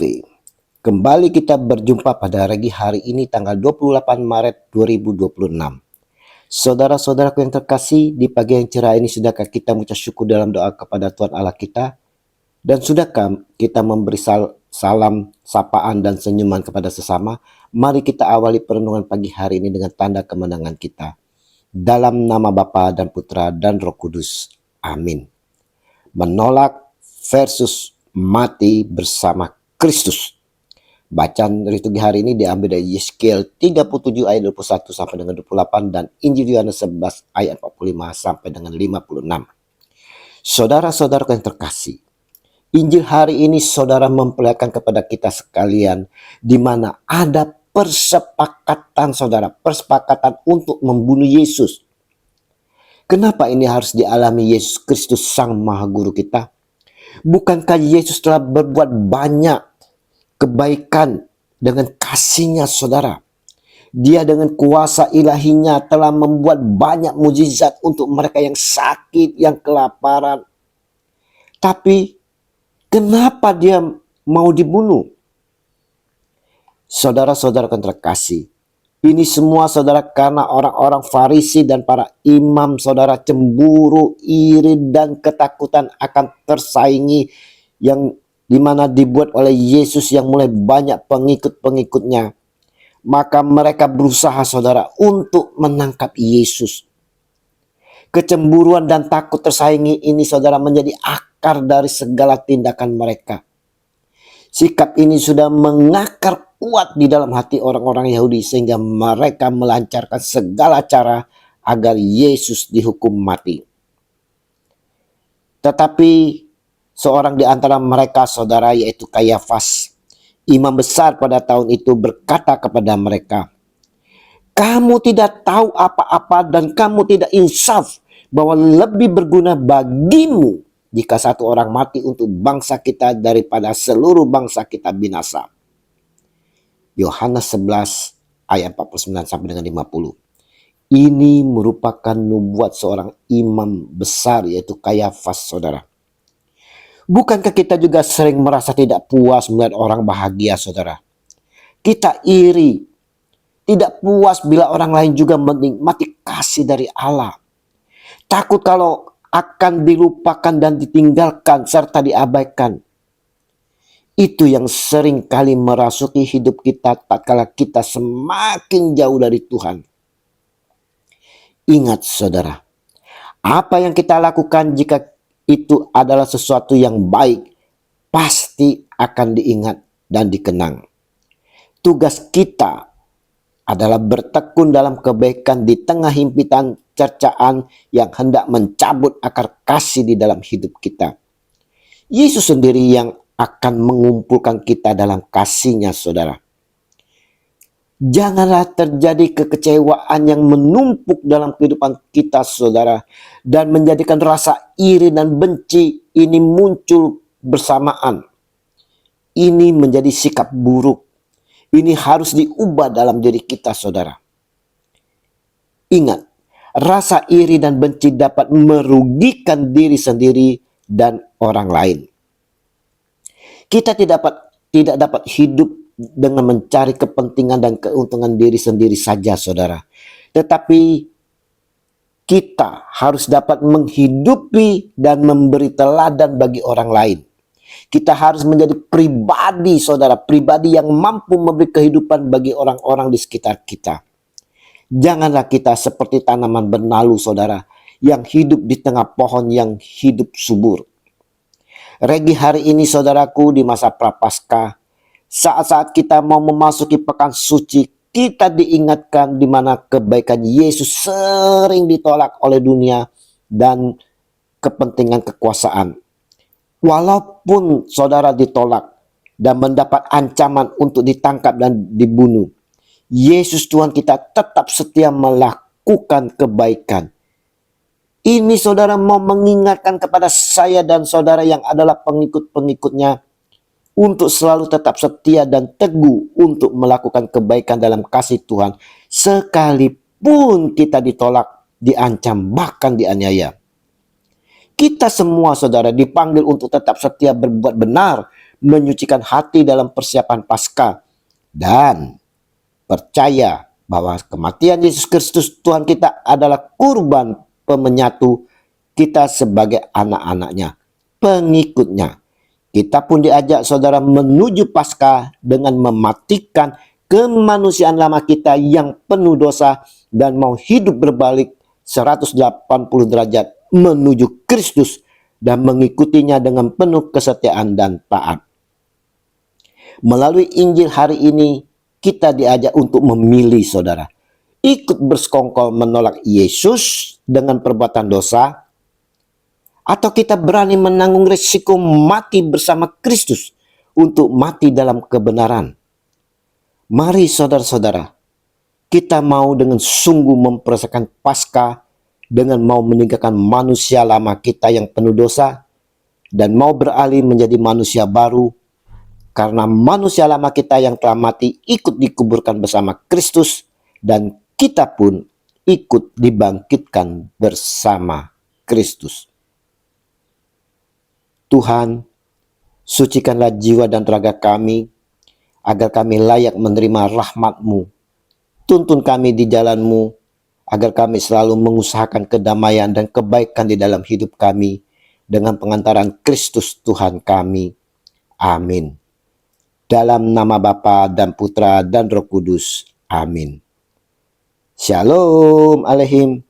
Cafe. Kembali kita berjumpa pada hari ini tanggal 28 Maret 2026. Saudara-saudaraku yang terkasih, di pagi yang cerah ini sudahkah kita mengucap syukur dalam doa kepada Tuhan Allah kita? Dan sudahkah kita memberi salam, sapaan dan senyuman kepada sesama? Mari kita awali perenungan pagi hari ini dengan tanda kemenangan kita. Dalam nama Bapa dan Putra dan Roh Kudus. Amin. Menolak versus mati bersama Kristus. Bacaan liturgi hari ini diambil dari Yeskiel 37 ayat 21 sampai dengan 28 dan Injil Yohanes 11 ayat 45 sampai dengan 56. Saudara-saudara yang terkasih, Injil hari ini saudara memperlihatkan kepada kita sekalian di mana ada persepakatan untuk membunuh Yesus. Kenapa ini harus dialami Yesus Kristus Sang Maha Guru kita? Bukankah Yesus telah berbuat banyak kebaikan dengan kasih-Nya, saudara? Dia dengan kuasa ilahinya telah membuat banyak mujizat untuk mereka yang sakit, yang kelaparan. Tapi kenapa dia mau dibunuh? Saudara-saudara yang terkasih, ini semua saudara karena orang-orang Farisi dan para imam saudara cemburu, iri dan ketakutan akan tersaingi yang dimana dibuat oleh Yesus yang mulai banyak pengikut-pengikutnya. Maka mereka berusaha saudara untuk menangkap Yesus. Kecemburuan dan takut tersaingi ini saudara menjadi akar dari segala tindakan mereka. Sikap ini sudah mengakar kuat di dalam hati orang-orang Yahudi sehingga mereka melancarkan segala cara agar Yesus dihukum mati. Tetapi seorang di antara mereka saudara yaitu Kayafas, imam besar pada tahun itu berkata kepada mereka, "Kamu tidak tahu apa-apa dan kamu tidak insaf bahwa lebih berguna bagimu jika satu orang mati untuk bangsa kita daripada seluruh bangsa kita binasa." Yohanes 11 ayat 49 sampai dengan 50. Ini merupakan nubuat seorang imam besar yaitu Kayafas, saudara. Bukankah kita juga sering merasa tidak puas melihat orang bahagia, saudara? Kita iri, tidak puas bila orang lain juga menikmati kasih dari Allah. Takut kalau akan dilupakan dan ditinggalkan serta diabaikan. Itu yang sering kali merasuki hidup kita tatkala kita semakin jauh dari Tuhan. Ingat saudara, apa yang kita lakukan jika itu adalah sesuatu yang baik, pasti akan diingat dan dikenang. Tugas kita adalah bertekun dalam kebaikan di tengah himpitan cercaan yang hendak mencabut akar kasih di dalam hidup kita. Yesus sendiri yang akan mengumpulkan kita dalam kasih-Nya, saudara. Janganlah terjadi kekecewaan yang menumpuk dalam kehidupan kita, saudara, dan menjadikan rasa iri dan benci ini muncul bersamaan. Ini menjadi sikap buruk. Ini harus diubah dalam diri kita, saudara. Ingat, rasa iri dan benci dapat merugikan diri sendiri dan orang lain. Kita tidak dapat hidup dengan mencari kepentingan dan keuntungan diri sendiri saja, saudara. Tetapi kita harus dapat menghidupi dan memberi teladan bagi orang lain. Kita harus menjadi pribadi, saudara, pribadi yang mampu memberi kehidupan bagi orang-orang di sekitar kita. Janganlah kita seperti tanaman benalu, saudara, yang hidup di tengah pohon yang hidup subur. Regi hari ini, saudaraku, di masa Prapaskah, saat-saat kita mau memasuki pekan suci, kita diingatkan di mana kebaikan Yesus sering ditolak oleh dunia dan kepentingan kekuasaan. Walaupun saudara ditolak dan mendapat ancaman untuk ditangkap dan dibunuh, Yesus Tuhan kita tetap setia melakukan kebaikan. Ini saudara mau mengingatkan kepada saya dan saudara yang adalah pengikut-pengikutnya untuk selalu tetap setia dan teguh untuk melakukan kebaikan dalam kasih Tuhan. Sekalipun kita ditolak, diancam, bahkan dianiaya. Kita semua saudara dipanggil untuk tetap setia berbuat benar, menyucikan hati dalam persiapan Paskah, dan percaya bahwa kematian Yesus Kristus Tuhan kita adalah kurban pemenyatu kita sebagai anak-anaknya, pengikutnya. Kita pun diajak saudara menuju Paskah dengan mematikan kemanusiaan lama kita yang penuh dosa dan mau hidup berbalik 180 derajat menuju Kristus dan mengikutinya dengan penuh kesetiaan dan taat. Melalui Injil hari ini kita diajak untuk memilih saudara. Ikut bersekongkol menolak Yesus dengan perbuatan dosa, atau kita berani menanggung risiko mati bersama Kristus untuk mati dalam kebenaran. Mari saudara-saudara, kita mau dengan sungguh mempersiapkan Paskah dengan mau meninggalkan manusia lama kita yang penuh dosa dan mau beralih menjadi manusia baru, karena manusia lama kita yang telah mati ikut dikuburkan bersama Kristus dan kita pun ikut dibangkitkan bersama Kristus. Tuhan, sucikanlah jiwa dan raga kami, agar kami layak menerima rahmat-Mu. Tuntun kami di jalan-Mu, agar kami selalu mengusahakan kedamaian dan kebaikan di dalam hidup kami, dengan pengantaran Kristus Tuhan kami. Amin. Dalam nama Bapa dan Putra dan Roh Kudus. Amin. Shalom Aleihim.